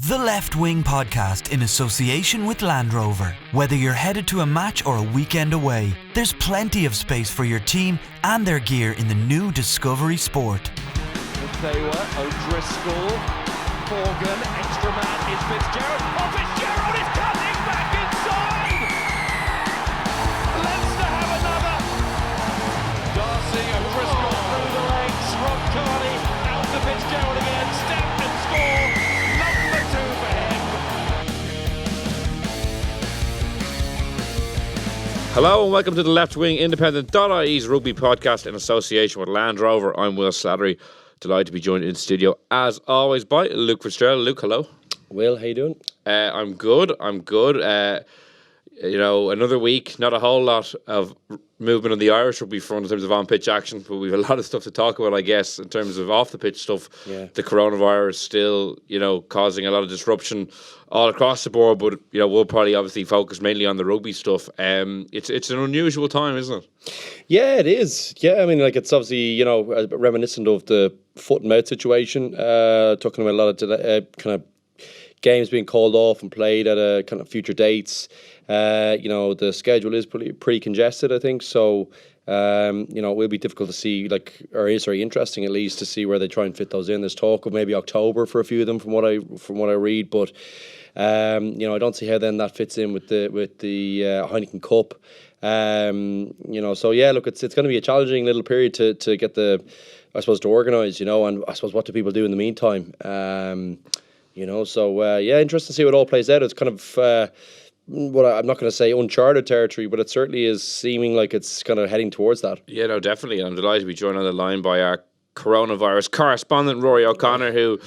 The Left Wing Podcast in association with Land Rover. Whether you're headed to a match or a weekend away, there's plenty of space for your team and their gear in the new Discovery Sport. They were O'Driscoll, Morgan, extra man is Fitzgerald. Oh, Fitzgerald is cutting back inside! Leinster have another! Darcy, O'Driscoll through the legs, Rob Carney, out to Fitzgerald again, step and score! Number 2 for him! Hello and welcome to the Left Wing Independent.ie's rugby podcast in association with Land Rover. I'm Will Slattery. Delighted to be joined in the studio, as always, by Luke Fitzgerald. Luke, hello. Will, how you doing? I'm good. Another week, not a whole lot of movement on the Irish rugby front in terms of on-pitch action, but we've a lot of stuff to talk about, I guess, in terms of off-the-pitch stuff. Yeah. The coronavirus still, causing a lot of disruption all across the board, but, we'll probably obviously focus mainly on the rugby stuff. It's an unusual time, isn't it? Yeah, it is. Yeah, I mean, it's obviously, reminiscent of the foot and mouth situation, talking about a lot of kind of games being called off and played at a kind of future dates. The schedule is pretty congested, I think. So, it will be difficult to see, or is very interesting at least to see where they try and fit those in. There's talk of maybe October for a few of them, from what I read. But I don't see how then that fits in with the Heineken Cup. So yeah, look, it's going to be a challenging little period to get to organise, and I suppose what do people do in the meantime? Interesting to see what all plays out. It's kind of I'm not going to say uncharted territory, but it certainly is seeming like it's kind of heading towards that. Yeah, no, definitely. I'm delighted to be joined on the line by our coronavirus correspondent, Ruaidhri O'Connor, who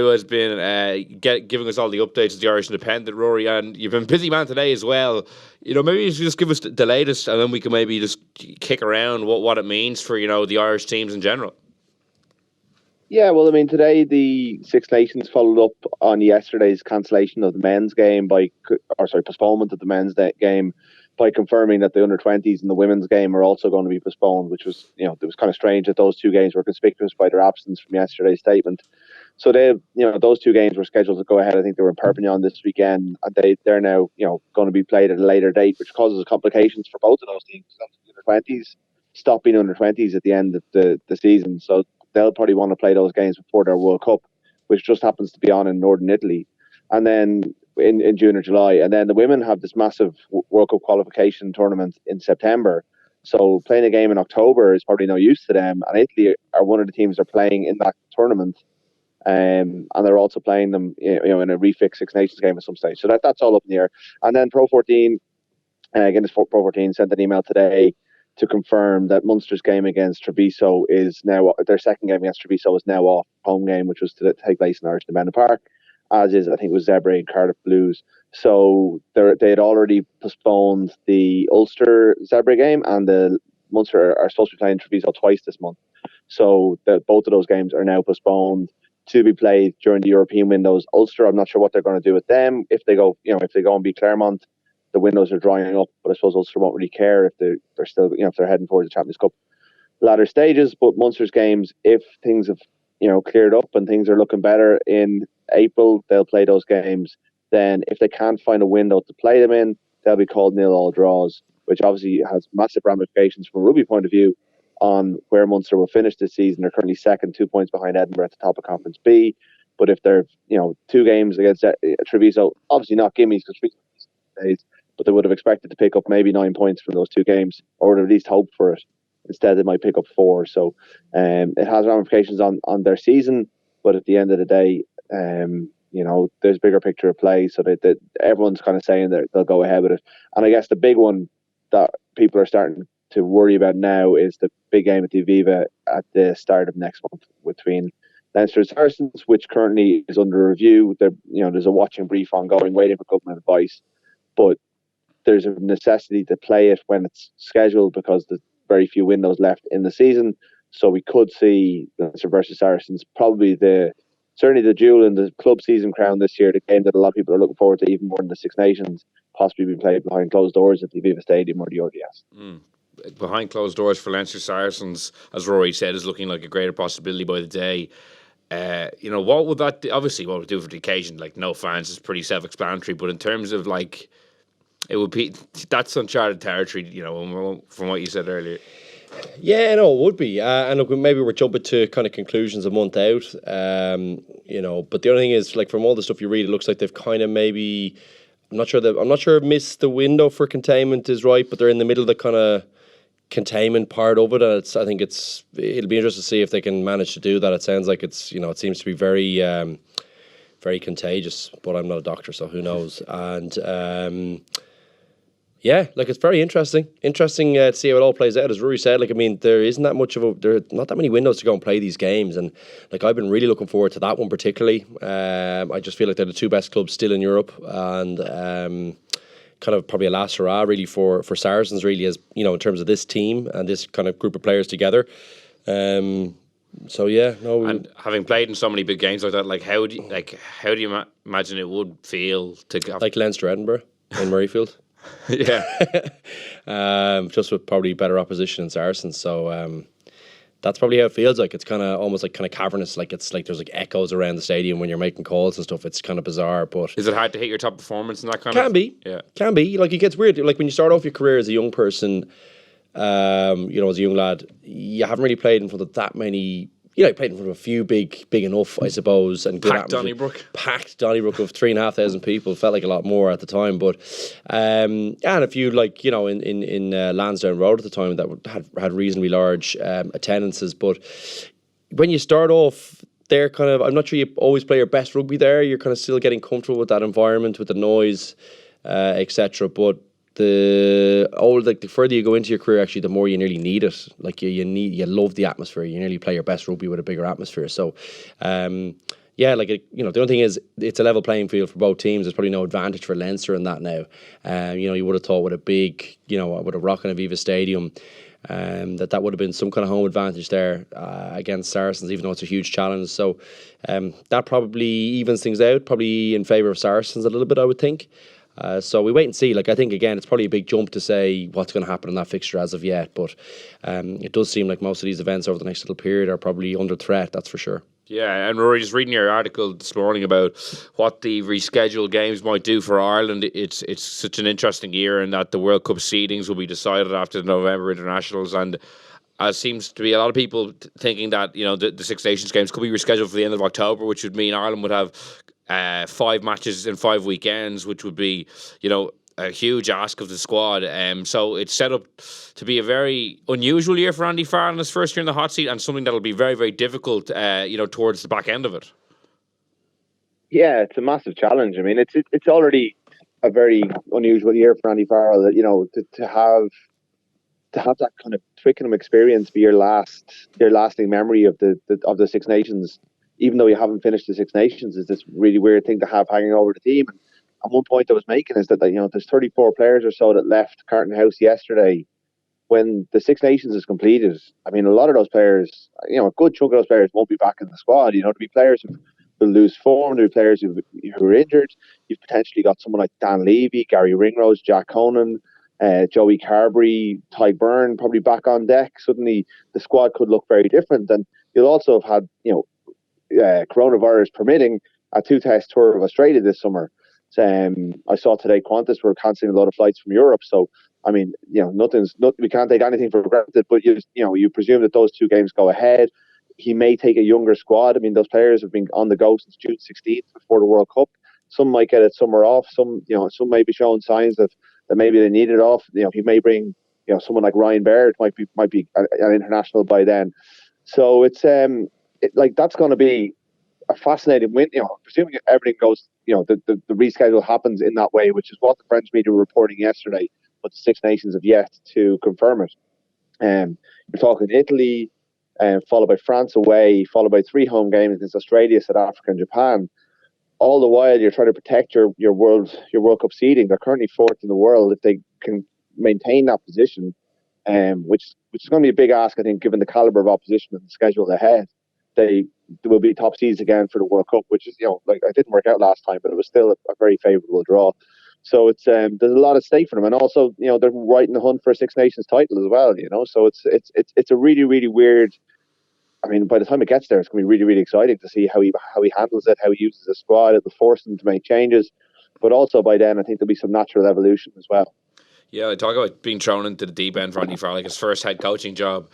has been giving us all the updates of the Irish Independent. Ruaidhri, and you've been a busy man today as well. Maybe you should just give us the latest, and then we can maybe just kick around what it means for the Irish teams in general. Yeah, well, I mean, today the Six Nations followed up on yesterday's cancellation of the men's game postponement of the men's game by confirming that the under-20s and the women's game are also going to be postponed, which was, it was kind of strange that those two games were conspicuous by their absence from yesterday's statement. So those two games were scheduled to go ahead. I think they were in Perpignan this weekend, and they're now, going to be played at a later date, which causes complications for both of those teams. The under-20s stop being under-20s at the end of the season, so they'll probably want to play those games before their World Cup, which just happens to be on in Northern Italy, and then in June or July. And then the women have this massive World Cup qualification tournament in September. So playing a game in October is probably no use to them. And Italy are one of the teams that are playing in that tournament. And they're also playing them, in a refix Six Nations game at some stage. So that's all up in the air. And then Pro 14, Pro 14 sent an email today to confirm that Munster's game against Treviso is now, their second game against Treviso is now off home game, which was to take place in Irish Independent Park, as is, I think it was Zebre and Cardiff Blues. So they had already postponed the Ulster Zebre game, and the Munster are supposed to be playing Treviso twice this month. So both of those games are now postponed to be played during the European windows. Ulster, I'm not sure what they're going to do with them. If they go and beat Clermont, the windows are drying up, but I suppose Ulster won't really care if they're still, if they're heading towards the Champions Cup latter stages. But Munster's games, if things have, cleared up and things are looking better in April, they'll play those games. Then if they can't find a window to play them in, they'll be called 0-all draws, which obviously has massive ramifications from a rugby point of view on where Munster will finish this season. They're currently second, 2 points behind Edinburgh at the top of Conference B. But if they're, 2 games against Treviso, obviously not gimmies because Treviso days, but they would have expected to pick up maybe 9 points from those 2 games, or would have at least hoped for it. Instead, they might pick up 4. So it has ramifications on their season, but at the end of the day, there's a bigger picture of play, so that everyone's kind of saying that they'll go ahead with it. And I guess the big one that people are starting to worry about now is the big game at the Aviva at the start of next month between Leinster Saracens, which currently is under review. There's a watching brief ongoing, waiting for government advice, but there's a necessity to play it when it's scheduled because there's very few windows left in the season. So we could see Leinster versus Saracens, probably certainly the jewel in the club season crown this year, the game that a lot of people are looking forward to even more than the Six Nations, possibly being played behind closed doors at the Aviva Stadium or the ODS. Behind closed doors for Leinster Saracens, as Rory said, is looking like a greater possibility by the day. What would that do? Obviously, what would it do for the occasion? Like, no fans is pretty self-explanatory. But in terms of like, it would be that's uncharted territory. From what you said earlier. Yeah, no, it would be. And look, maybe we're jumping to kind of conclusions a month out. But the only thing is, like, from all the stuff you read, it looks like they've kind of maybe. I'm not sure missed the window for containment is right, but they're in the middle of the kind of containment part of it, and I think it'll be interesting to see if they can manage to do that. It sounds like it seems to be very, very contagious. But I'm not a doctor, so who knows? And it's very interesting to see how it all plays out. As Ruaidhri said, there isn't that much there are not that many windows to go and play these games, and I've been really looking forward to that one particularly. I just feel like they're the two best clubs still in Europe, and kind of probably a last hurrah really for Saracens, really, as in terms of this team and this kind of group of players together. And having played in so many big games like that, how do you imagine it would feel to go like Leinster Edinburgh in Murrayfield? Yeah. Just with probably better opposition in Saracens. So that's probably how it feels like. It's kind of almost like kind of cavernous. Like it's like there's like echoes around the stadium when you're making calls and stuff. It's kind of bizarre. But is it hard to hit your top performance in that kind can of? Be. Yeah. Can be. Like, it gets weird. Like when you start off your career as a young person, as a young lad, you haven't really played in front of that many. I played in front of a few big enough, I suppose, and good packed Donnybrook. Packed Donnybrook of 3,500 people. Felt like a lot more at the time, but and a few in Lansdowne Road at the time that had reasonably large attendances. But when you start off, they're kind of, I'm not sure you always play your best rugby there. You're kind of still getting comfortable with that environment, with the noise, etc. But the further you go into your career, actually, the more you nearly need it. Like you love the atmosphere. You nearly play your best rugby with a bigger atmosphere. So, the only thing is, it's a level playing field for both teams. There's probably no advantage for Leinster in that now. You would have thought with a big, with a rocking Aviva Stadium, that would have been some kind of home advantage there against Saracens, even though it's a huge challenge. So that probably evens things out, probably in favour of Saracens a little bit, I would think. So we wait and see. I think, again, it's probably a big jump to say what's going to happen in that fixture as of yet. But it does seem like most of these events over the next little period are probably under threat, that's for sure. Yeah, and we're just reading your article this morning about what the rescheduled games might do for Ireland. It's such an interesting year in that the World Cup seedings will be decided after the November internationals, and seems to be a lot of people thinking that the Six Nations games could be rescheduled for the end of October, which would mean Ireland would have 5 matches in 5 weekends, which would be, a huge ask of the squad. So it's set up to be a very unusual year for Andy Farrell in his first year in the hot seat, and something that'll be very, very difficult, towards the back end of it. Yeah, it's a massive challenge. I mean, it's already a very unusual year for Andy Farrell. That to have that kind of Twickenham experience be your lasting memory of the Six Nations, even though you haven't finished the Six Nations, is this really weird thing to have hanging over the team. And one point I was making is that there's 34 players or so that left Carton House yesterday when the Six Nations is completed. I mean, a lot of those players, a good chunk of those players won't be back in the squad. There'll be players who will lose form, there'll be players who are injured. You've potentially got someone like Dan Levy, Gary Ringrose, Jack Conan, Joey Carberry, Ty Byrne probably back on deck. Suddenly the squad could look very different. And you'll also have had, coronavirus permitting, a 2-test tour of Australia this summer. I saw today Qantas were cancelling a lot of flights from Europe. So, I mean, we can't take anything for granted, but you presume that those 2 games go ahead. He may take a younger squad. I mean, those players have been on the go since June 16th before the World Cup. Some might get it somewhere off. Some may be showing signs that maybe they need it off. He may bring, someone like Ryan Baird might be an international by then. So it's that's going to be a fascinating win. Presuming everything goes, the reschedule happens in that way, which is what the French media were reporting yesterday, but the Six Nations have yet to confirm it. You're talking Italy, followed by France away, followed by 3 home games against Australia, South Africa, and Japan. All the while, you're trying to protect your World Cup seeding. They're currently 4th in the world. If they can maintain that position, which is going to be a big ask, I think, given the caliber of opposition and the schedule ahead. They will be top seeds again for the World Cup, which is, it didn't work out last time, but it was still a very favourable draw. So it's there's a lot at stake for them, and also they're right in the hunt for a Six Nations title as well. So it's a really, really weird I mean, by the time it gets there, it's going to be really, really exciting to see how he handles it, how he uses the squad. It'll force them to make changes, but also by then, I think there'll be some natural evolution as well. Yeah, I talk about being thrown into the deep end for Andy Farrell, like his first head coaching job,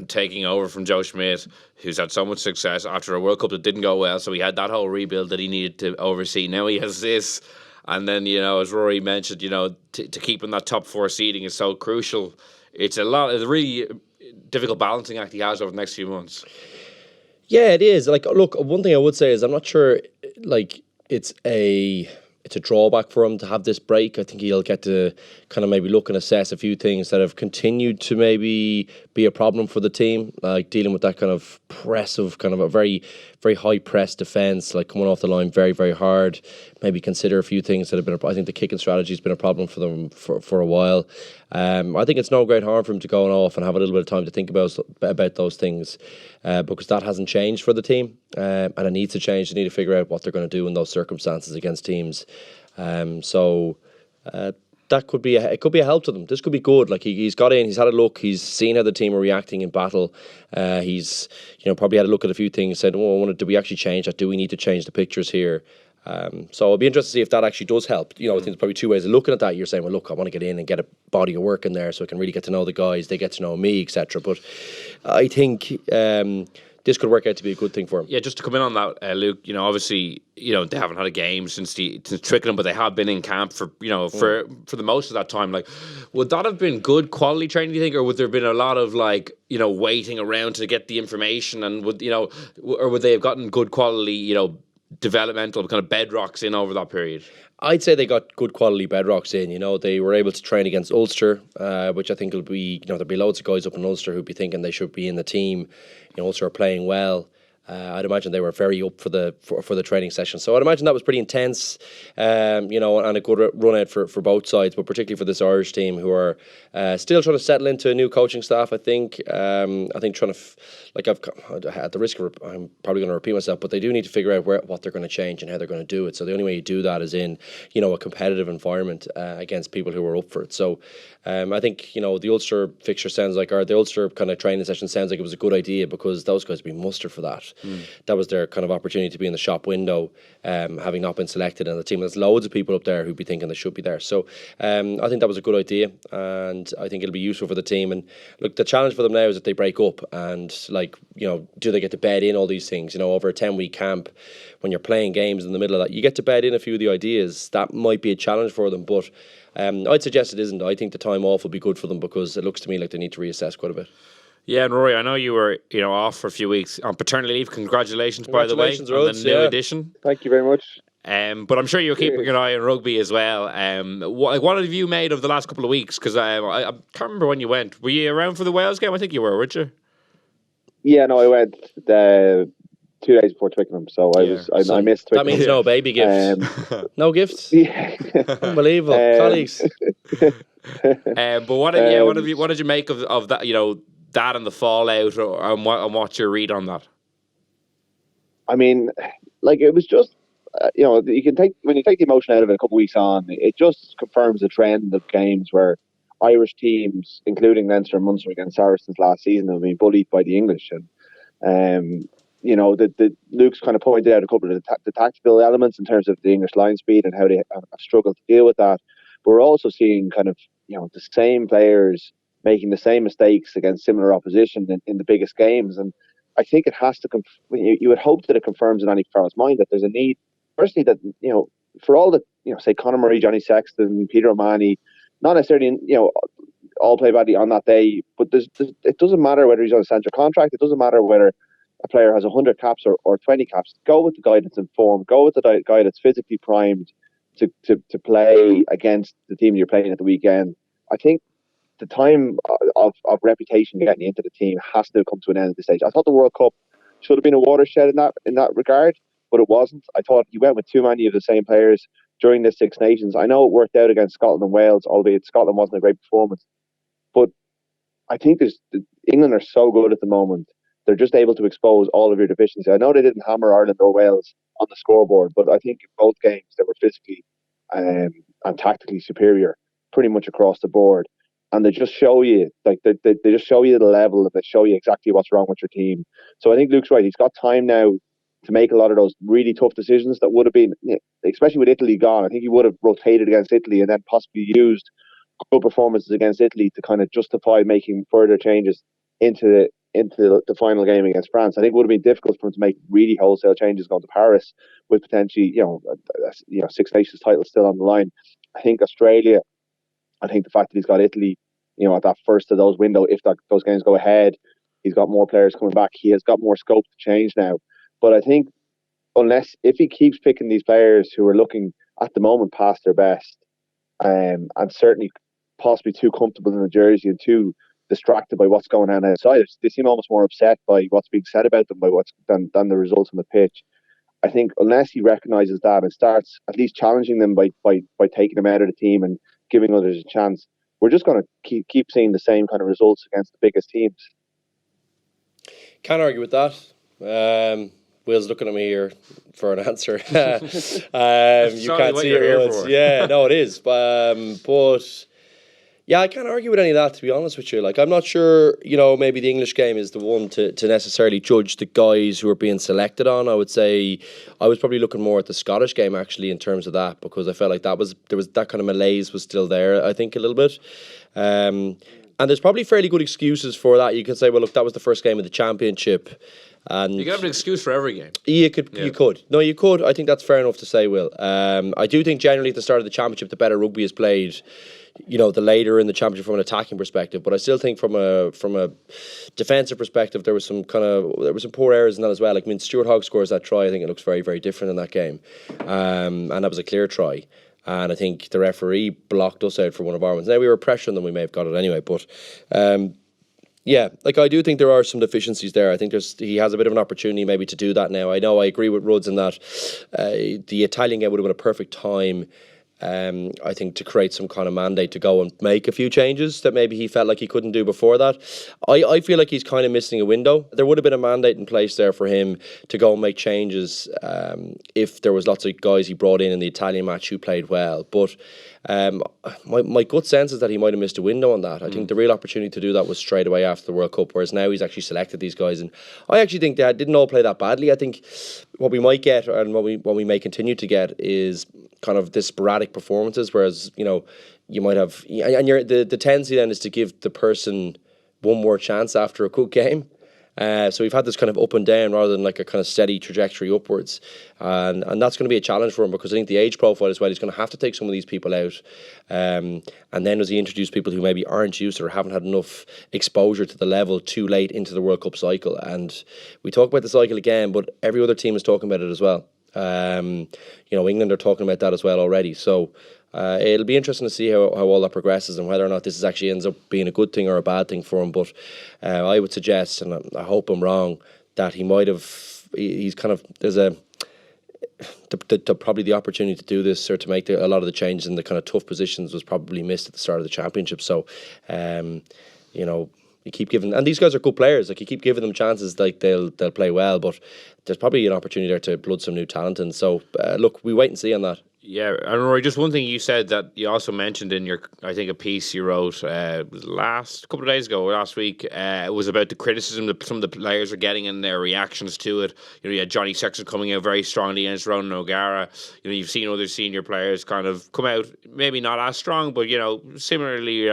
taking over from Joe Schmidt, who's had so much success after a World Cup that didn't go well. So he had that whole rebuild that he needed to oversee. Now he has this. And then, as Rory mentioned, to keep in that top 4 seeding is so crucial. It's a really difficult balancing act he has over the next few months. Yeah, it is. Like, look, one thing I would say is I'm not sure, like, it's a drawback for him to have this break. I think he'll get to kind of maybe look and assess a few things that have continued to maybe be a problem for the team, like dealing with that kind of pressive, kind of a very, very high press defence, like coming off the line very, very hard. Maybe consider a few things that have been, I think the kicking strategy has been a problem for them for a while. I think it's no great harm for him to go off and have a little bit of time to think about those things, because that hasn't changed for the team, and it needs to change. They need to figure out what they're going to do in those circumstances against teams. That could be it could be a help to them. This could be good. Like he's got in, he's had a look, he's seen how the team are reacting in battle. He's probably had a look at a few things, said, do we actually change that? Do we need to change the pictures here? So it'll be interesting to see if that actually does help. I think there's probably two ways of looking at that. You're saying, well, look, I want to get in and get a body of work in there so I can really get to know the guys, they get to know me, etc. But I think this could work out to be a good thing for him. Yeah, just to come in on that, Luke, obviously, they haven't had a game since Twickenham, but they have been in camp for the most of that time. Like, would that have been good quality training, do you think, or would there have been a lot of waiting around to get the information, and or would they have gotten good quality, developmental kind of bedrocks in over that period? I'd say they got good quality bedrocks in. They were able to train against Ulster, which I think will be, there'll be loads of guys up in Ulster who'd be thinking they should be in the team. Ulster are playing well. I'd imagine they were very up for the training session. So I'd imagine that was pretty intense, and a good run out for both sides, but particularly for this Irish team who are still trying to settle into a new coaching staff. I think trying to, at the risk of, I'm probably going to repeat myself, but they do need to figure out what they're going to change and how they're going to do it. So the only way you do that is in, a competitive environment against people who are up for it. So I think, the Ulster fixture the Ulster kind of training session sounds like it was a good idea because those guys would be mustered for that. That was their kind of opportunity to be in the shop window, having not been selected in the team. There's loads of people up there who'd be thinking they should be there. So I think that was a good idea, and I think it'll be useful for the team. And look, the challenge for them now is that they break up and do they get to bed in all these things? Over a 10-week camp, when you're playing games in the middle of that, you get to bed in a few of the ideas. That might be a challenge for them, but I'd suggest it isn't. I think the time off will be good for them because it looks to me like they need to reassess quite a bit. Yeah, and Rory, I know you were off for a few weeks on paternity leave. Congratulations, by the way, on the new edition. Thank you very much. But I'm sure you're keeping an eye on rugby as well. What have you made of the last couple of weeks? Because I can't remember when you went. Were you around for the Wales game? I think you were, weren't you? Yeah, no, I went 2 days before Twickenham, so I missed Twickenham. That means no baby gifts. No gifts? Yeah. Unbelievable. Colleagues. But what did you make of that, that and the fallout, and what's your read on that? I mean, it was just, you can take, when you take the emotion out of it a couple of weeks on, it just confirms the trend of games where Irish teams, including Leinster and Munster against Saracens last season, have been bullied by the English. And, Luke's kind of pointed out a couple of the tactical elements in terms of the English line speed and how they have struggled to deal with that. But we're also seeing kind of, the same players making the same mistakes against similar opposition in the biggest games. And I think it has to, you would hope that it confirms in Andy Farrell's mind that there's a need, firstly, that, for all the, say Conor Murray, Johnny Sexton, Peter O'Mahony, not necessarily, all play badly on that day, but it doesn't matter whether he's on a central contract, it doesn't matter whether a player has 100 caps or 20 caps. Go with the guy that's informed, go with the guy that's physically primed to play against the team you're playing at the weekend. I think the time of reputation getting into the team has to come to an end at this stage. I thought the World Cup should have been a watershed in that regard, but it wasn't. I thought he went with too many of the same players during the Six Nations. I know it worked out against Scotland and Wales, albeit Scotland wasn't a great performance. But I think England are so good at the moment. They're just able to expose all of your deficiencies. I know they didn't hammer Ireland or Wales on the scoreboard, but I think in both games they were physically and tactically superior pretty much across the board. and they just show you, like they just show you the level, and they show you exactly what's wrong with your team. So I think Luke's right. He's got time now to make a lot of those really tough decisions that would have been, especially with Italy gone. I think he would have rotated against Italy and then possibly used good performances against Italy to kind of justify making further changes into the final game against France. I think it would have been difficult for him to make really wholesale changes going to Paris with potentially, Six Nations title still on the line. I think Australia, I think the fact that he's got Italy, at that first of those window, if those games go ahead, he's got more players coming back. He has got more scope to change now. But I think if he keeps picking these players who are looking at the moment past their best, and certainly possibly too comfortable in the jersey and too distracted by what's going on outside, they seem almost more upset by what's being said about them than the results on the pitch. I think unless he recognises that and starts at least challenging them by taking them out of the team and giving others a chance, we're just going to keep seeing the same kind of results against the biggest teams. Can't argue with that. Will's looking at me here for an answer. You can't see it. Yeah, no, it is. But yeah, I can't argue with any of that, to be honest with you. Like, I'm not sure, maybe the English game is the one to necessarily judge the guys who are being selected on. I would say I was probably looking more at the Scottish game, actually, in terms of that, because I felt like there was that kind of malaise was still there, I think, a little bit. And there's probably fairly good excuses for that. You could say, well, look, that was the first game of the championship. And you can have an excuse for every game. You could. No, you could. I think that's fair enough to say, Will. I do think generally at the start of the championship, the better rugby is played, the later in the championship from an attacking perspective. But I still think from a defensive perspective, there was some poor errors in that as well. Like, Stuart Hogg scores that try. I think it looks very, very different in that game. And that was a clear try. And I think the referee blocked us out for one of our ones. Now, we were pressuring them, we may have got it anyway. But yeah, like, I do think there are some deficiencies there. I think he has a bit of an opportunity maybe to do that now. I know I agree with Rudds in that the Italian game would have been a perfect time, I think, to create some kind of mandate to go and make a few changes that maybe he felt like he couldn't do before that. I feel like he's kind of missing a window. There would have been a mandate in place there for him to go and make changes if there was lots of guys he brought in the Italian match who played well. But my gut sense is that he might have missed a window on that. I think the real opportunity to do that was straight away after the World Cup, whereas now he's actually selected these guys, and I actually think they didn't all play that badly. I think what we might get, and what we may continue to get, is kind of this sporadic performances, whereas you might have, and the tendency then is to give the person one more chance after a good game. So we've had this kind of up and down rather than like a kind of steady trajectory upwards, and that's going to be a challenge for him, because I think the age profile as well, he's going to have to take some of these people out, and then as he introduce people who maybe aren't used to or haven't had enough exposure to the level too late into the World Cup cycle. And we talk about the cycle again, but every other team is talking about it as well. England are talking about that as well already. So it'll be interesting to see how all that progresses and whether or not this actually ends up being a good thing or a bad thing for him. But I would suggest, and I hope I'm wrong, that he's kind of, there's probably the opportunity to do this or to make a lot of the changes in the kind of tough positions was probably missed at the start of the championship. So, you keep giving, and these guys are good players. Like, you keep giving them chances, like they'll play well. But there's probably an opportunity there to blood some new talent. And so, look, we wait and see on that. Yeah, and Rory, just one thing you said that you also mentioned in your, I think, a piece you wrote last week, it was about the criticism that some of the players are getting and their reactions to it. You had Johnny Sexton coming out very strongly against Ronan O'Gara. You've seen other senior players kind of come out, maybe not as strong, but similarly,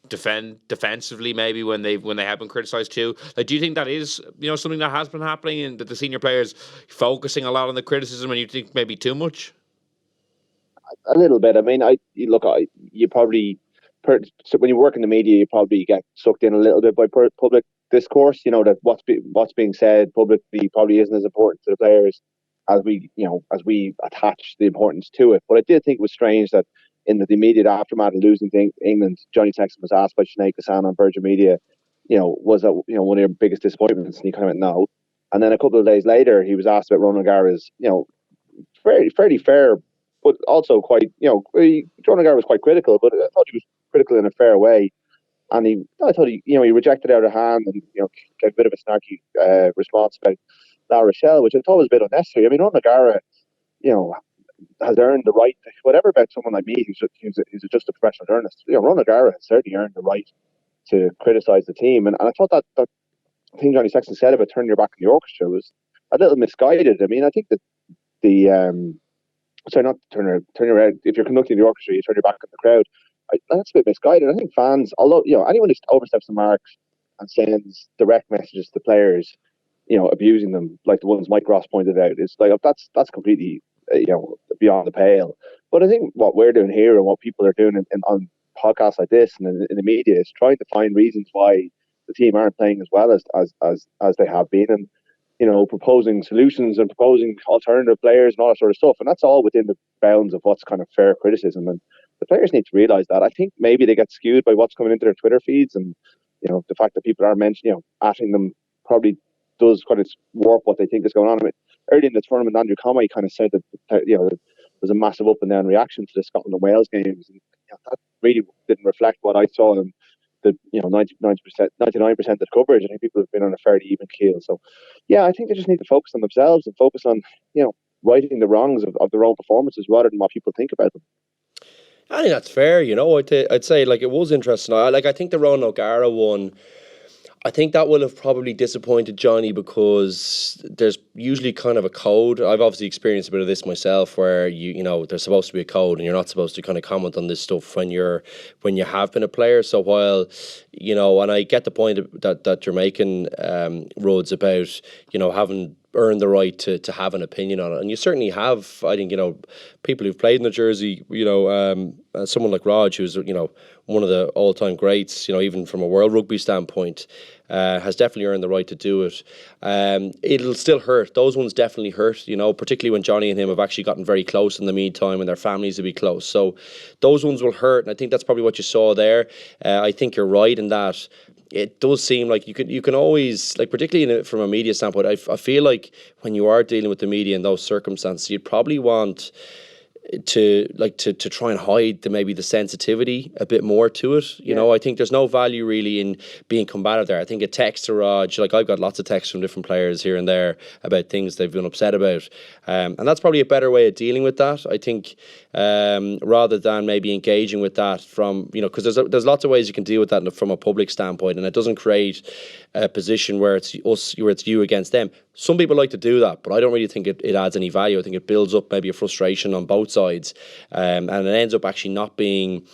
defensively maybe when they have been criticised too. Like, do you think that is something that has been happening, and that the senior players focusing a lot on the criticism, and you think maybe too much? A little bit. I mean, you probably, when you work in the media, you probably get sucked in a little bit by public discourse. That what's being said publicly probably isn't as important to the players as we attach the importance to it. But I did think it was strange that in the immediate aftermath of losing to England, Johnny Sexton was asked by Sinead Kassan on Virgin Media, was that one of your biggest disappointments? And he kind of went no. And then a couple of days later, he was asked about Ronan O'Gara's, fairly fair, but also quite, Ronan O'Gara was quite critical, but I thought he was critical in a fair way. And he rejected out of hand and, gave a bit of a snarky response about La Rochelle, which I thought was a bit unnecessary. I mean, Ronan O'Gara, has earned the right, whatever about someone like me who's just a professional journalist. Ron O'Gara has certainly earned the right to criticise the team, and I thought that thing Johnny Sexton said about turning your back on the orchestra was a little misguided. I mean, I think that sorry, not turn your head. If you're conducting the orchestra, you turn your back on the crowd. That's a bit misguided. I think fans, although anyone who oversteps the marks and sends direct messages to players, abusing them like the ones Mike Ross pointed out, is like that's completely beyond the pale. But I think what we're doing here and what people are doing on podcasts like this and in the media is trying to find reasons why the team aren't playing as well as they have been, and proposing solutions and proposing alternative players and all that sort of stuff. And that's all within the bounds of what's kind of fair criticism. And the players need to realise that. I think maybe they get skewed by what's coming into their Twitter feeds, and the fact that people are mentioning, atting them probably does kind of warp what they think is going on. I mean, early in the tournament, Andrew Conway kind of said that there was a massive up and down reaction to the Scotland and Wales games, and that really didn't reflect what I saw in the 99% of the coverage. I think people have been on a fairly even keel. So I think they just need to focus on themselves and focus on righting the wrongs of their own performances rather than what people think about them. I think that's fair. I'd say like it was interesting. I think the Ron O'Gara one, I think that will have probably disappointed Johnny because there's usually kind of a code. I've obviously experienced a bit of this myself where there's supposed to be a code and you're not supposed to kind of comment on this stuff when you have been a player. So while, and I get the point that you're making, Rhodes, about, having earned the right to have an opinion on it. And you certainly have. I think, people who've played in the jersey, someone like Raj, who's, one of the all-time greats, even from a world rugby standpoint, has definitely earned the right to do it. It'll still hurt. Those ones definitely hurt, particularly when Johnny and him have actually gotten very close in the meantime and their families will be close. So those ones will hurt, and I think that's probably what you saw there. I think you're right in that it does seem like you can always, like, particularly from a media standpoint, I feel like when you are dealing with the media in those circumstances, you'd probably want to try and hide maybe the sensitivity a bit more to it. I think there's no value really in being combative there. I think a text to Raj, like I've got lots of texts from different players here and there about things they've been upset about, and that's probably a better way of dealing with that, I think, rather than maybe engaging with that from, because there's lots of ways you can deal with that from a public standpoint, and it doesn't create a position where it's you against them. Some people like to do that, but I don't really think it adds any value. I think it builds up maybe a frustration on both sides, and it ends up actually not being.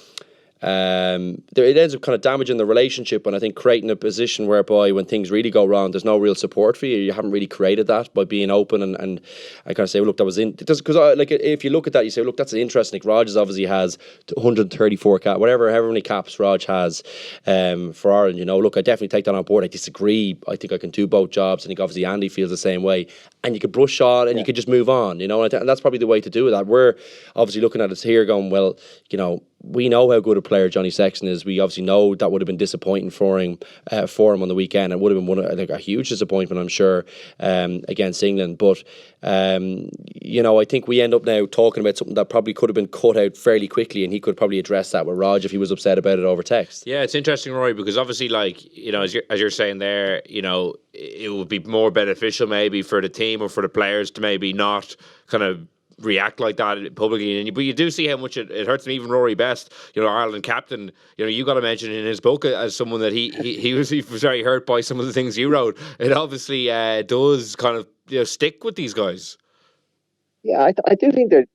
It ends up kind of damaging the relationship, and I think creating a position whereby when things really go wrong, there's no real support for you. You haven't really created that by being open and I kind of say, well, look, that was in because if you look at that, you say, look, that's interesting. Like, Raj obviously has 134 caps, however many caps Raj has for Ireland. Look, I definitely take that on board. I disagree. I think I can do both jobs. I think obviously Andy feels the same way, and you could brush on and you could just move on. And that's probably the way to do that. We're obviously looking at it here, going, well, we know how good a player Johnny Sexton is. We obviously know that would have been disappointing for him on the weekend. It would have been a huge disappointment, I'm sure, against England. But I think we end up now talking about something that probably could have been cut out fairly quickly, and he could probably address that with Raj if he was upset about it over text. Yeah, it's interesting, Roy, because obviously, as you're saying there, it would be more beneficial maybe for the team or for the players to maybe not kind of react like that publicly, but you do see how much it hurts them. Even Rory Best, Ireland captain, you got to mention in his book as someone that he was very hurt by some of the things you wrote. It obviously does kind of stick with these guys. Yeah, I do think that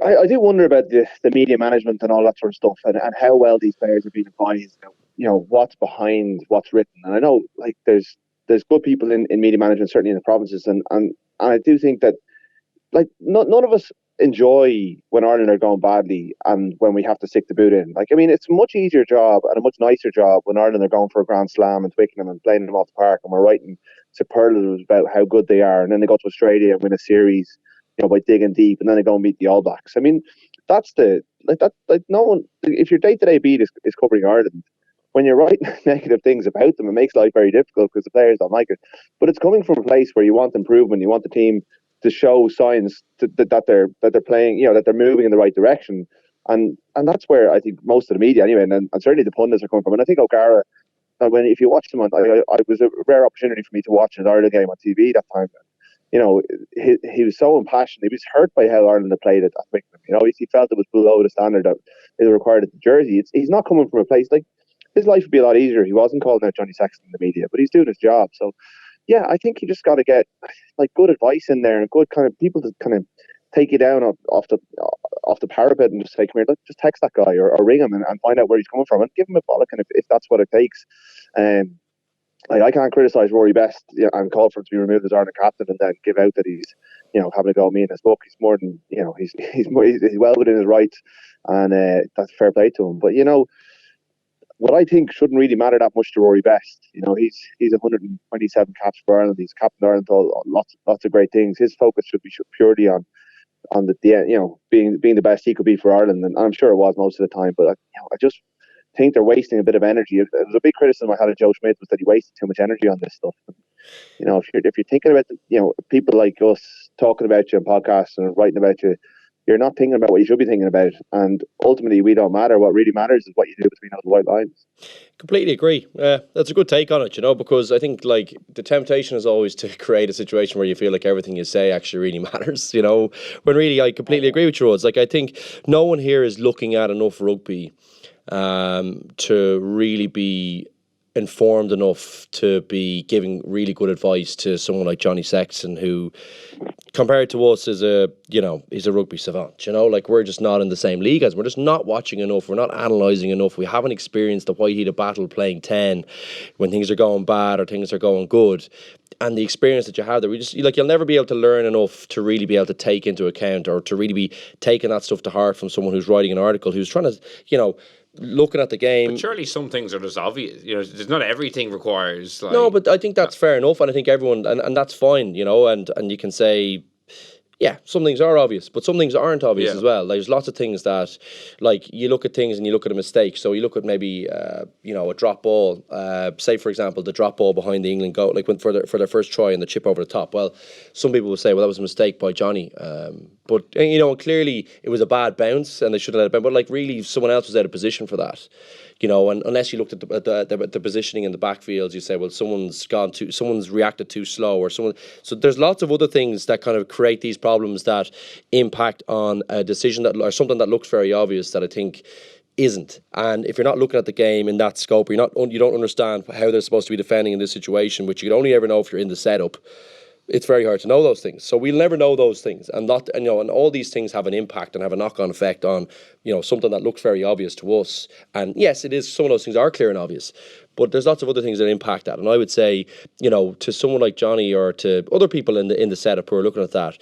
I do wonder about the media management and all that sort of stuff, and how well these players are being advised. What's behind what's written, and I know there's good people in media management, certainly in the provinces, and I do think that none of us enjoy when Ireland are going badly and when we have to stick the boot in. It's a much easier job and a much nicer job when Ireland are going for a Grand Slam and Twickenham and playing them off the park, and we're writing superlatives about how good they are, and then they go to Australia and win a series, by digging deep, and then they go and beat the All Blacks. That's no one. If your day-to-day beat is covering Ireland, when you're writing negative things about them, it makes life very difficult because the players don't like it. But it's coming from a place where you want improvement, you want the team to show signs that they're playing, that they're moving in the right direction, and that's where I think most of the media, anyway, and certainly the pundits are coming from. And I think O'Gara, if you watch them, it was a rare opportunity for me to watch an Ireland game on TV that time. he was so impassioned. He was hurt by how Ireland had played at Twickenham. He felt it was below the standard that is required at the jersey. He's not coming from a place like his life would be a lot easier if he wasn't calling out Johnny Sexton in the media, but he's doing his job. So, yeah, I think you just got to get good advice in there and good kind of people to kind of take you down off the parapet and just say, come here, just text that guy or ring him and find out where he's coming from and give him a bollock if that's what it takes. I can't criticise Rory Best and call for him to be removed as Ireland captain and then give out that he's having a go at me in his book. He's more than he's well within his rights, and that's fair play to him. But what I think shouldn't really matter that much to Rory Best. He's 127 caps for Ireland. He's captain Ireland. Lots of great things. His focus should be purely on the being the best he could be for Ireland, and I'm sure it was most of the time. But I just think they're wasting a bit of energy. It was a big criticism I had of Joe Schmidt was that he wasted too much energy on this stuff. If you're thinking about people like us talking about you on podcasts and writing about you, you're not thinking about what you should be thinking about. And ultimately, we don't matter. What really matters is what you do between those white lines. Completely agree. That's a good take on it, because I think the temptation is always to create a situation where you feel like everything you say actually really matters, when really I completely agree with you, Rhodes. I think no one here is looking at enough rugby to really be informed enough to be giving really good advice to someone like Johnny Sexton, who compared to us is he's a rugby savant, we're just not in the same league as, we're just not watching enough, we're not analysing enough, we haven't experienced the white heat of battle playing 10 when things are going bad or things are going good. And the experience that you have there, we just you'll never be able to learn enough to really be able to take into account or to really be taking that stuff to heart from someone who's writing an article, who's trying to, looking at the game. But surely some things are just obvious. There's not everything requires. No, but I think that's fair enough, and I think everyone, and that's fine, and you can say, yeah, some things are obvious, but some things aren't obvious as well. There's lots of things that, you look at things and you look at a mistake. So you look at maybe, a drop ball. Say, for example, the drop ball behind the England goal, for their first try and the chip over the top. Well, some people will say, well, that was a mistake by Johnny. But clearly it was a bad bounce and they shouldn't let it bounce. But really, someone else was out of position for that. And unless you looked at the positioning in the backfields, you say, well, someone's reacted too slow, or someone. So there's lots of other things that kind of create these problems that impact on a decision or something that looks very obvious that I think isn't. And if you're not looking at the game in that scope, you don't understand how they're supposed to be defending in this situation, which you can only ever know if you're in the setup. It's very hard to know those things. So we'll never know those things. And all these things have an impact and have a knock-on effect on, something that looks very obvious to us. And yes, it is, some of those things are clear and obvious. But there's lots of other things that impact that. And I would say, to someone like Johnny or to other people in the setup who are looking at that,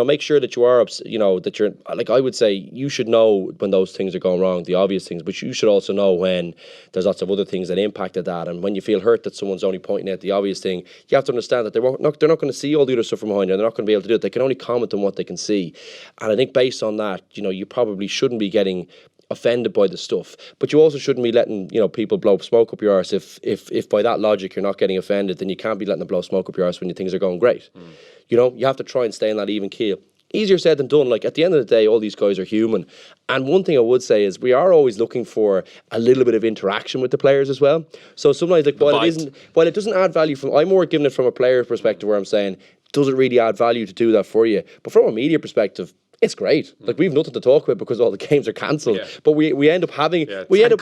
make sure that you are, that you're, I would say you should know when those things are going wrong, the obvious things, but you should also know when there's lots of other things that impacted that. And when you feel hurt that someone's only pointing out the obvious thing, you have to understand that they're not going to see all the other stuff from behind you. They're not going to be able to do it. They can only comment on what they can see. And I think based on that, you probably shouldn't be getting offended by the stuff, but you also shouldn't be letting people blow smoke up your arse. If by that logic you're not getting offended, then you can't be letting them blow smoke up your arse when things are going great. You have to try and stay in that even keel. Easier said than done. At the end of the day, all these guys are human. And one thing I would say is we are always looking for a little bit of interaction with the players as well. So sometimes while it doesn't add value I'm more giving it from a player perspective where I'm saying, does it really add value to do that for you? But from a media perspective, it's great. We've nothing to talk about because all the games are cancelled. Yeah. But we end up having we end up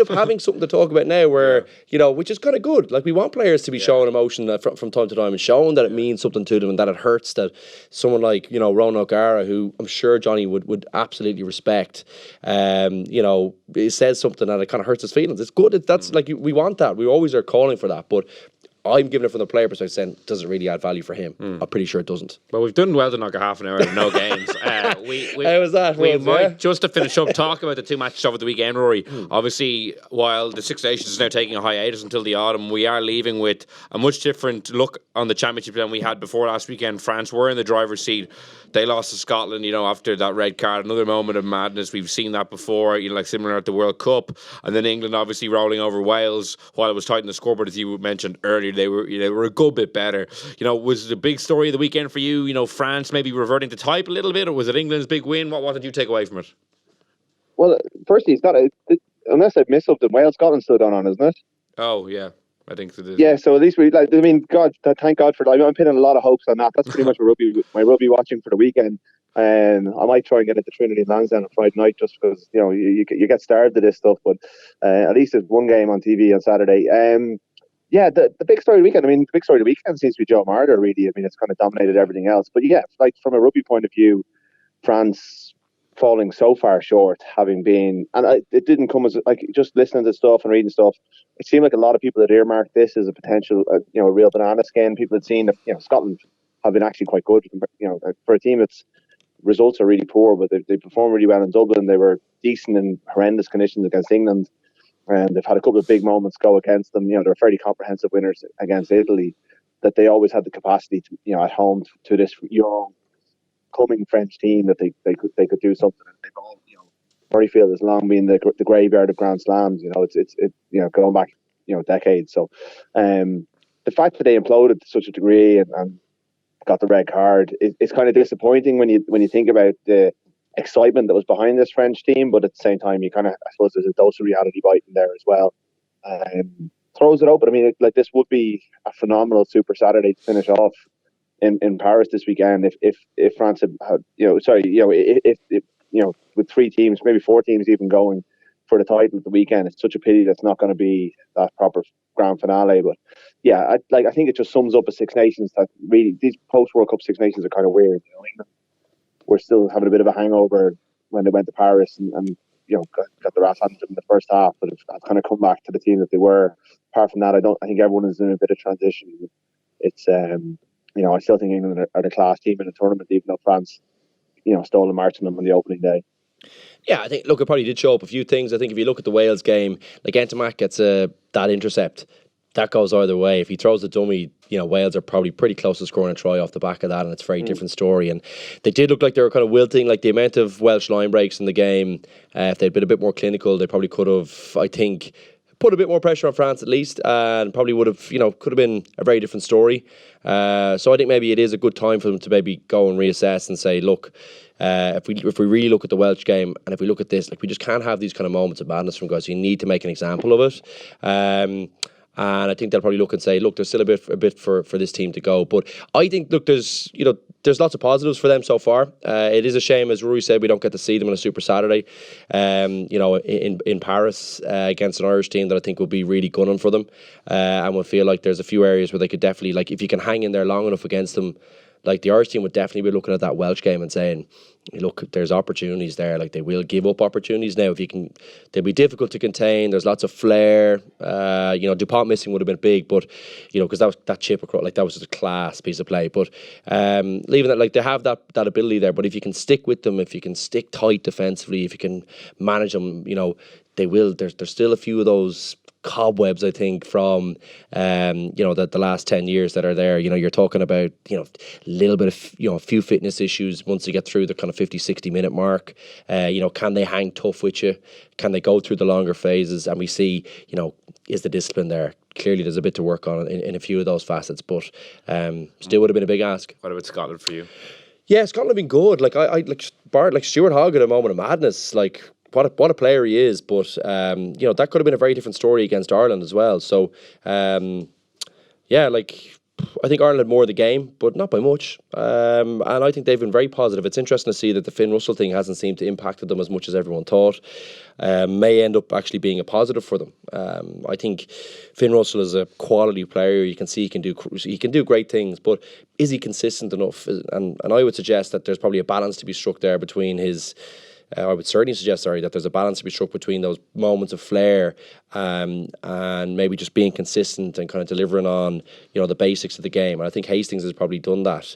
having something to talk about now where which is kind of good. We want players to be showing emotion from time to time and showing that it means something to them and that it hurts that someone like Ronan O'Gara, who I'm sure Johnny would absolutely respect, it says something and it kind of hurts his feelings. It's good. That's we want that. We always are calling for that, but I'm giving it from the player perspective, saying, does it really add value for him? I'm pretty sure it doesn't. Well, we've done well to knock a half an hour of no games. How was that? We might, just to finish up, talk about the two matches over the weekend, Rory. Obviously, while the Six Nations is now taking a hiatus until the autumn, we are leaving with a much different look on the championship than we had before last weekend. France were in the driver's seat. They lost to Scotland, after that red card. Another moment of madness. We've seen that before, similar at the World Cup. And then England obviously rolling over Wales while it was tight in the scoreboard, as you mentioned earlier. They were a good bit better. Was the big story of the weekend for you, France maybe reverting to type a little bit, or was it England's big win? What did you take away from it? Well, firstly, it's not unless I've missed something, Wales Scotland still going on, isn't it? Oh, yeah. I think. Yeah, so at least we thank God for. I'm pinning a lot of hopes on that. That's pretty much my rugby watching for the weekend. I might try and get into Trinity and Lansdowne on Friday night just because you get starved to this stuff. But at least there's one game on TV on Saturday. Yeah, the big story of the weekend. I mean, the big story of the weekend seems to be Joe Marler. Really, I mean, it's kind of dominated everything else. But yeah, like from a rugby point of view, France falling so far short, having been, and it didn't come as like just listening to stuff and reading stuff. It seemed like a lot of people had earmarked this as a potential, a real banana skin. People had seen that Scotland have been actually quite good. For a team that's results are really poor, but they performed really well in Dublin. They were decent in horrendous conditions against England, and they've had a couple of big moments go against them. They're fairly comprehensive winners against Italy. That they always had the capacity to, at home to this young coming French team that they could do something. And they've all, Murrayfield has long been the graveyard of Grand Slams. It's going back decades. So the fact that they imploded to such a degree and got the red card, it's kind of disappointing when you think about the excitement that was behind this French team. But at the same time, you kind of, I suppose, there's a dose of reality biting there as well. Throws it open. I mean, this would be a phenomenal Super Saturday to finish off in Paris this weekend if France had if with 3 teams, maybe 4 teams even going for the title at the weekend. It's such a pity that's not going to be that proper grand finale. But yeah, I think it just sums up a Six Nations that really, these post World Cup Six Nations are kind of weird. England we're still having a bit of a hangover when they went to Paris and got the rat handed in the first half, but have kind of come back to the team that they were. Apart from that, I think everyone is in a bit of transition. It's I still think England are the class team in the tournament, even though France, stole a march on them on the opening day. Yeah, I think, look, it probably did show up a few things. I think if you look at the Wales game, like Entamak gets that intercept, that goes either way. If he throws the dummy, Wales are probably pretty close to scoring a try off the back of that, and it's a very different story. And they did look like they were kind of wilting, like the amount of Welsh line breaks in the game. If they'd been a bit more clinical, they probably could have, I think, put a bit more pressure on France at least, and probably would have, could have been a very different story. So I think maybe it is a good time for them to maybe go and reassess and say, look, if we really look at the Welsh game, and if we look at this, like, we just can't have these kind of moments of madness from guys. You need to make an example of it. And I think they'll probably look and say, look, there's still a bit for this team to go. But I think, look, there's lots of positives for them so far. It is a shame, as Ruaidhri said, we don't get to see them on a Super Saturday, in Paris against an Irish team that I think will be really gunning for them, and will feel like there's a few areas where they could definitely, like, if you can hang in there long enough against them, like the Irish team would definitely be looking at that Welsh game and saying, look, there's opportunities there. Like, they will give up opportunities now. They'll be difficult to contain. There's lots of flair. Dupont missing would have been big, but because that chip across, like, that was just a class piece of play. But leaving that, like, they have that ability there. But if you can stick with them, if you can stick tight defensively, if you can manage them, they will. There's still a few of those cobwebs, I think, from the last 10 years that are there. You're talking about a little bit of a few fitness issues once you get through the kind of 50-60 minute mark. Can they hang tough with you? Can they go through the longer phases? And we see, is the discipline there? Clearly there's a bit to work on in a few of those facets, but still would have been a big ask. What about Scotland for you? Yeah, Scotland have been good. Like, I like Stuart Hogg at a moment of madness. Like, what a player he is, but that could have been a very different story against Ireland as well. So I think Ireland had more of the game, but not by much. And I think they've been very positive. It's interesting to see that the Finn Russell thing hasn't seemed to impact them as much as everyone thought. May end up actually being a positive for them. I think Finn Russell is a quality player. You can see he can do great things, but is he consistent enough? And I would suggest that there's probably a balance to be struck there between his. I would certainly suggest, that there's a balance to be struck between those moments of flair and maybe just being consistent and kind of delivering on, the basics of the game. And I think Hastings has probably done that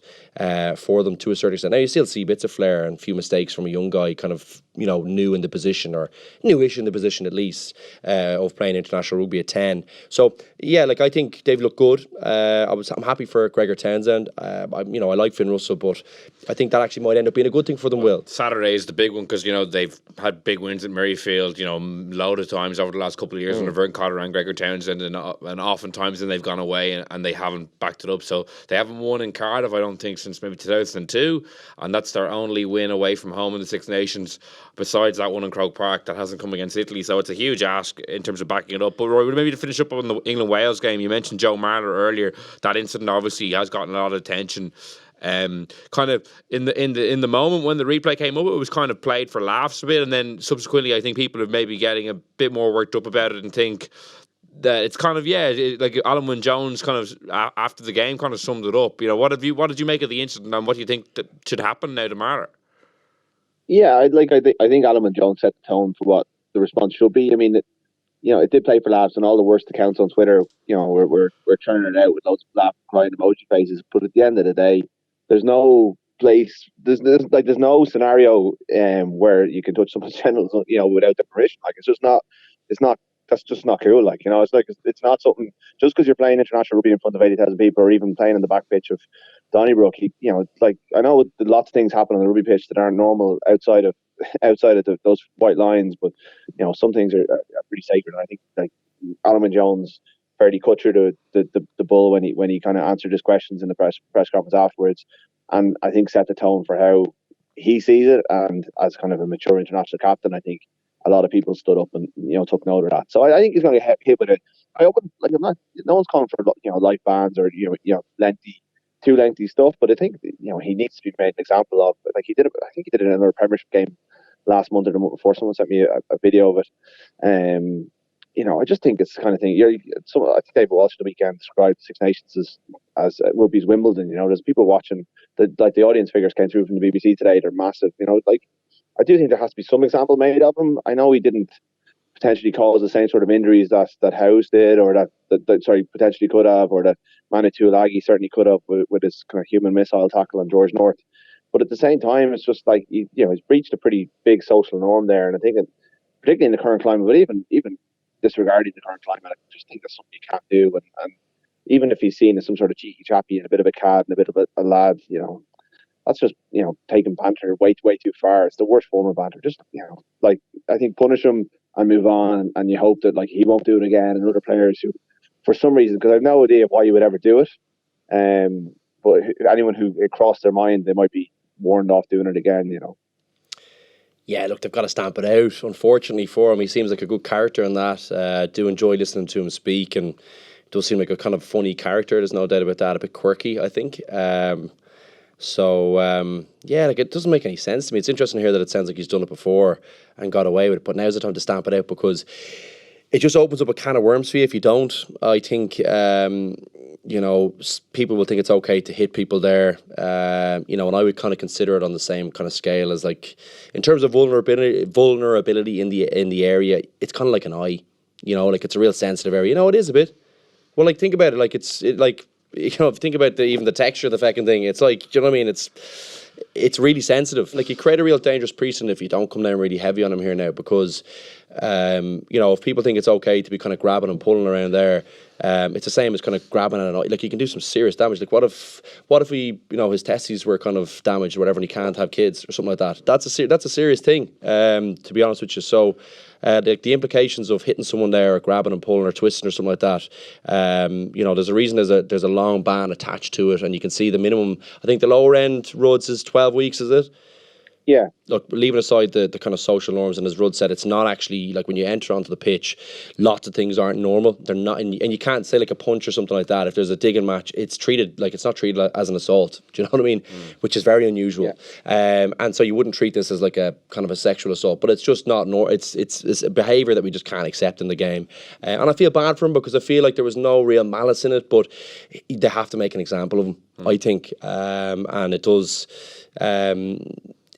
for them to a certain extent. Now, you still see bits of flair and a few mistakes from a young guy kind of, new in the position, or newish in the position at least, of playing international rugby at 10. So, yeah, like, I think they've looked good. I'm happy for Gregor Townsend. I like Finn Russell, but I think that actually might end up being a good thing for them, Will. Saturday is the big one, because because, you know, they've had big wins at Murrayfield, you know, load of times over the last couple of years under Vern Cotter and Gregor Townsend, and oftentimes then they've gone away and they haven't backed it up. So they haven't won in Cardiff, I don't think, since maybe 2002, and that's their only win away from home in the Six Nations, besides that one in Croke Park that hasn't come against Italy. So it's a huge ask in terms of backing it up. But Roy, maybe to finish up on the England-Wales game, you mentioned Joe Marler earlier. That incident obviously has gotten a lot of attention. Kind of in the moment when the replay came up, it was kind of played for laughs a bit, and then subsequently I think people are maybe getting a bit more worked up about it and think that it's kind of like Alan Wynne-Jones kind of after the game kind of summed it up. You know, what did you make of the incident, and what do you think that should happen now to Marler? Yeah, I think Alan Wynne-Jones set the tone for what the response should be. I mean, it did play for laughs, and all the worst accounts on Twitter, you know, we're churning it out with loads of laugh, crying emoji faces. But at the end of the day, there's no place, there's no scenario where you can touch someone's genitals, you know, without their permission. Like, that's just not cool. Like, you know, it's not something, just because you're playing international rugby in front of 80,000 people, or even playing in the back pitch of Donnybrook, you know, like, I know lots of things happen on the rugby pitch that aren't normal outside of those white lines, but, you know, some things are pretty sacred. And I think, like, Alan Wynne-Jones fairly cut through the bull when he kind of answered his questions in the press conference afterwards, and I think set the tone for how he sees it. And as kind of a mature international captain, I think a lot of people stood up and, you know, took note of that. So I think he's going to get hit with it. No one's calling for, you know, life bans or you know too lengthy stuff, but I think, you know, he needs to be made an example of. Like, I think he did it in another Premiership game last month or the month before. Someone sent me a video of it. You know, I just think it's the kind of thing. I think David Walsh the weekend described the Six Nations as rugby's Wimbledon. You know, there's people watching. The audience figures came through from the BBC today. They're massive. You know, like, I do think there has to be some example made of him. I know he didn't potentially cause the same sort of injuries that House did, or that potentially could have, or that Manu Tuilagi certainly could have with his kind of human missile tackle on George North. But at the same time, it's just like, you know, he's breached a pretty big social norm there, and I think, particularly in the current climate, but even disregarding the current climate, I just think that's something you can't do. And even if he's seen as some sort of cheeky chappy and a bit of a cad and a bit of a lad, you know, that's just, you know, taking banter way too far. It's the worst form of banter. Just, you know, like, I think punish him and move on, and you hope that, like, he won't do it again, and other players who, for some reason, because I have no idea why you would ever do it, but anyone who it crossed their mind, they might be warned off doing it again, you know. Yeah, look, they've got to stamp it out. Unfortunately for him, he seems like a good character in that. Do enjoy listening to him speak, and does seem like a kind of funny character. There's no doubt about that. A bit quirky, I think. Yeah, like, it doesn't make any sense to me. It's interesting to hear that it sounds like he's done it before and got away with it, but now's the time to stamp it out, because it just opens up a can of worms for you if you don't. I think, you know, people will think it's okay to hit people there, you know, and I would kind of consider it on the same kind of scale as, like, in terms of vulnerability in the area, it's kind of like an eye, you know, like, it's a real sensitive area. You know, it is a bit. Well, like, think about it, like, like, you know, think about even the texture of the fucking thing. It's like, do you know what I mean? It's really sensitive. Like, you create a real dangerous precedent if you don't come down really heavy on him here now, because, you know, if people think it's okay to be kind of grabbing and pulling around there, it's the same as kind of grabbing at an eye. Like, you can do some serious damage. Like, what if he, you know, his testes were kind of damaged or whatever, and he can't have kids or something like that? That's a serious thing, to be honest with you. So, the implications of hitting someone there, or grabbing and pulling or twisting or something like that, you know, there's a reason there's a long ban attached to it, and you can see the minimum. I think the lower end, Rudd's, is 12 weeks, is it? Yeah. Look, leaving aside the kind of social norms, and as Rudd said, it's not actually, like, when you enter onto the pitch, lots of things aren't normal. They're not, and you can't say, like, a punch or something like that. If there's a digging match, it's not treated as an assault. Do you know what I mean? Which is very unusual. Yeah. And so you wouldn't treat this as, like, a kind of a sexual assault, but it's just not it's a behaviour that we just can't accept in the game. And I feel bad for him, because I feel like there was no real malice in it, but they have to make an example of him, I think. And it does.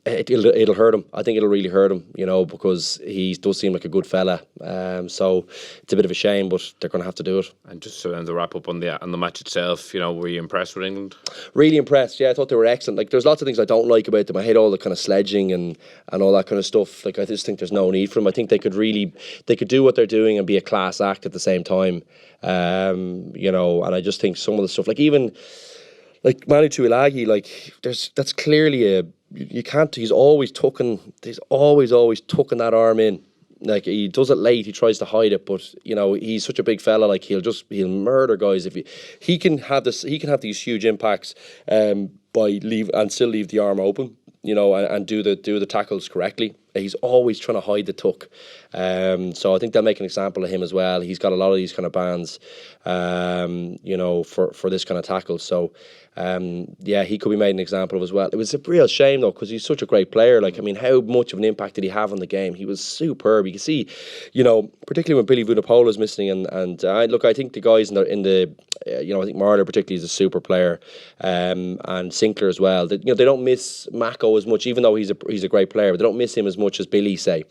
It'll hurt him. I think it'll really hurt him, you know, because he does seem like a good fella. So it's a bit of a shame, but they're going to have to do it. And just to wrap up on the match itself, you know, were you impressed with England? Really impressed. Yeah, I thought they were excellent. Like, there's lots of things I don't like about them. I hate all the kind of sledging and all that kind of stuff. Like, I just think there's no need for them. I think they could do what they're doing and be a class act at the same time. You know, and I just think some of the stuff, like, even like Manu Tuilagi, like, that's clearly you can't. He's always tucking tucking that arm in. Like, he does it late, he tries to hide it, but he's such a big fella. Like, he'll murder guys if he can have these huge impacts and still leave the arm open, and do the tackles correctly. He's always trying to hide the tuck. So I think they'll make an example of him as well. He's got a lot of these kind of bands, for this kind of tackle. So, he could be made an example of as well. It was a real shame, though, because he's such a great player. Like, I mean, how much of an impact did he have on the game? He was superb. You can see, particularly when Billy Vunipola is missing, and I think the guys in the I think Marler particularly is a super player, and Sinclair as well. They don't miss Mako as much, even though he's a great player, but they don't miss him as much as Billy, say,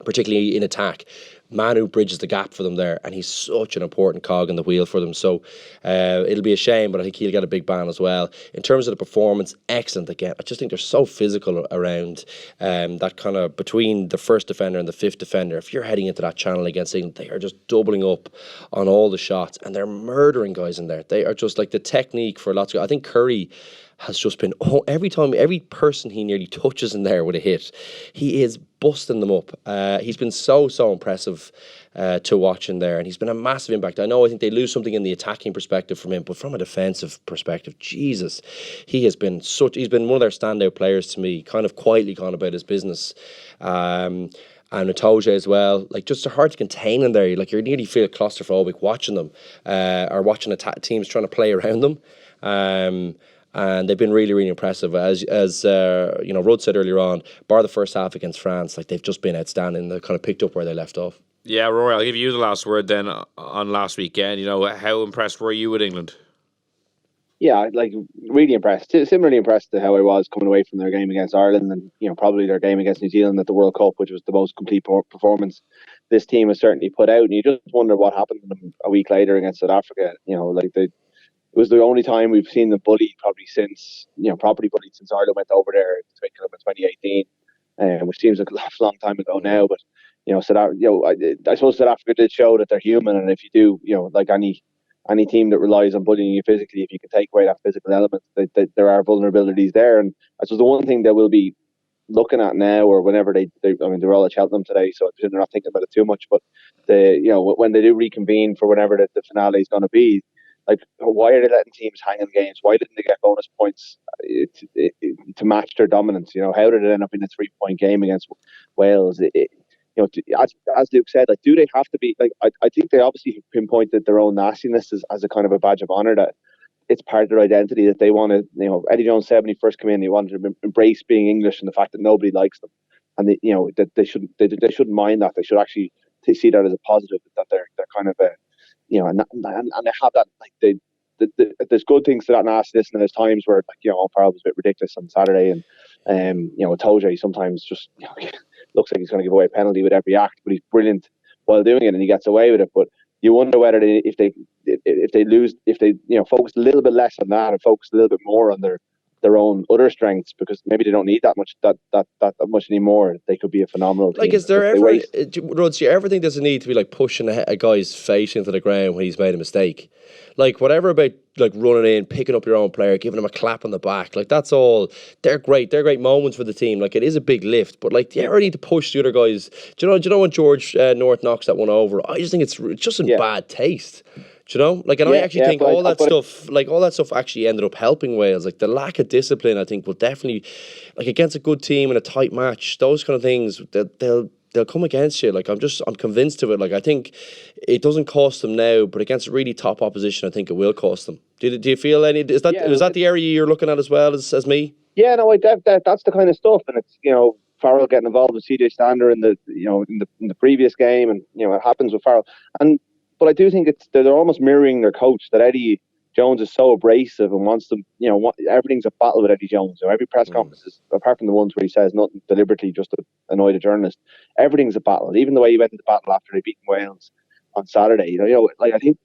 particularly in attack. Manu bridges the gap for them there, and he's such an important cog in the wheel for them. So it'll be a shame, but I think he'll get a big ban as well. In terms of the performance, excellent again. I just think they're so physical around that kind of between the first defender and the fifth defender. If you're heading into that channel against England, they are just doubling up on all the shots, and they're murdering guys in there. They are just like the technique for lots of. I think Curry has just been, every person he nearly touches in there with a hit, he is busting them up. He's been so impressive to watch in there, and he's been a massive impact. I think they lose something in the attacking perspective from him, but from a defensive perspective, Jesus, he's been one of their standout players to me, kind of quietly gone about his business. And Itoje as well, like, just hard to contain in there. Like, you nearly feel claustrophobic watching them, or watching teams trying to play around them. And they've been really, really impressive. As Rudd said earlier on, bar the first half against France, like, they've just been outstanding. They kind of picked up where they left off. Yeah, Rory, I'll give you the last word then on last weekend. How impressed were you with England? Yeah, like, really impressed. Similarly impressed to how I was coming away from their game against Ireland, and probably their game against New Zealand at the World Cup, which was the most complete performance this team has certainly put out. And you just wonder what happened to them a week later against South Africa. It was the only time we've seen them bullied probably since, properly bullied since Ireland went over there to Twickenham in 2018, which seems like a long time ago now. But, I suppose South Africa did show that they're human. And if you do, like any team that relies on bullying you physically, if you can take away that physical element, there are vulnerabilities there. And I suppose the one thing that we'll be looking at now, or whenever they're all at Cheltenham today, so I presume they're not thinking about it too much, but when they do reconvene for whenever the finale is going to be, like, why are they letting teams hang in games? Why didn't they get bonus points to match their dominance? How did it end up in a 3-point game against Wales? As Luke said, like, do they have to be, like, I think they obviously pinpointed their own nastiness as a kind of a badge of honour, that it's part of their identity, that they want to, Eddie Jones said when he first came in, he wanted to embrace being English and the fact that nobody likes them, and that they shouldn't mind that. They should actually see that as a positive, that they're kind of a, and they have that, like, there's good things to that nastiness, and there's times where, like, Farrell was a bit ridiculous on Saturday, and Itoje sometimes just looks like he's going to give away a penalty with every act, but he's brilliant while doing it, and he gets away with it. But you wonder whether if they focus a little bit less on that and focus a little bit more on their own other strengths, because maybe they don't need that much anymore. They could be a phenomenal team. Like, is there ever, Rod, do you ever think there's a need to be, like, pushing a guy's face into the ground when he's made a mistake? Like, whatever about, like, running in, picking up your own player, giving him a clap on the back, like, that's all. They're great moments for the team. Like, it is a big lift, but, like, do you ever need to push the other guys? Do you know when George North knocks that one over? I just think it's just in bad taste. Do you know? Like, and I actually think all that stuff actually ended up helping Wales. Like, the lack of discipline, I think, will definitely, like, against a good team in a tight match, those kind of things, they'll come against you. Like, I'm convinced of it. Like, I think it doesn't cost them now, but against a really top opposition, I think it will cost them. Do you feel any? Is that the area you're looking at as well as me? Yeah, no, that's the kind of stuff, and it's, Farrell getting involved with CJ Stander in the previous game, and it happens with Farrell, but I do think they're almost mirroring their coach, that Eddie Jones is so abrasive and wants them, everything's a battle with Eddie Jones. Every press conference is, apart from the ones where he says nothing deliberately just to annoy the journalist, everything's a battle. Even the way he went into battle after they beat Wales on Saturday, like, I think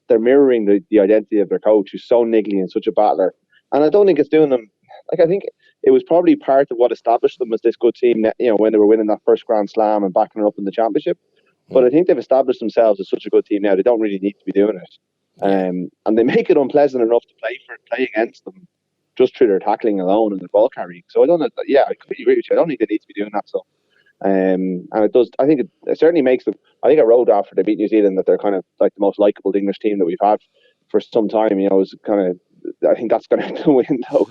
they're mirroring the identity of their coach, who's so niggly and such a battler. And I don't think it's doing them, like, I think it was probably part of what established them as this good team, when they were winning that first Grand Slam and backing it up in the championship. But I think they've established themselves as such a good team now. They don't really need to be doing it. And they make it unpleasant enough to play against them. just through their tackling alone and their ball carrying. So I don't know. Yeah, I completely agree with you. I don't think they need to be doing that. So, and it does. I think it certainly makes them. I think I wrote after they beat New Zealand that they're kind of like the most likeable English team that we've had for some time. You know, it was kind of. I think that's going out the window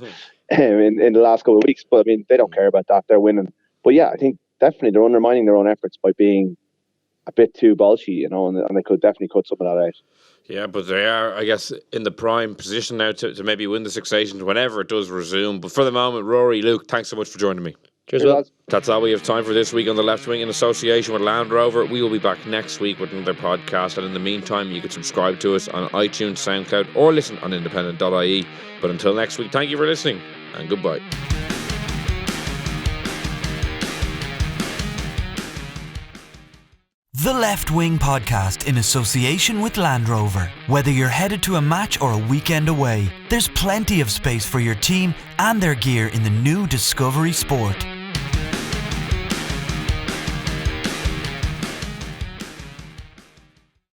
in the last couple of weeks. But I mean, they don't care about that. They're winning. But yeah, I think definitely they're undermining their own efforts by being a bit too bolshy, you know, and they could definitely cut some of that out. Yeah, but they are, I guess, in the prime position now to maybe win the Six Nations whenever it does resume. But for the moment, Rory, Luke, thanks so much for joining me. Cheers, Will. That's all we have time for this week on The Left Wing in association with Land Rover. We will be back next week with another podcast, and in the meantime, you can subscribe to us on iTunes, SoundCloud, or listen on independent.ie. But until next week, thank you for listening, and goodbye. The Left Wing Podcast in association with Land Rover. Whether you're headed to a match or a weekend away, there's plenty of space for your team and their gear in the new Discovery Sport.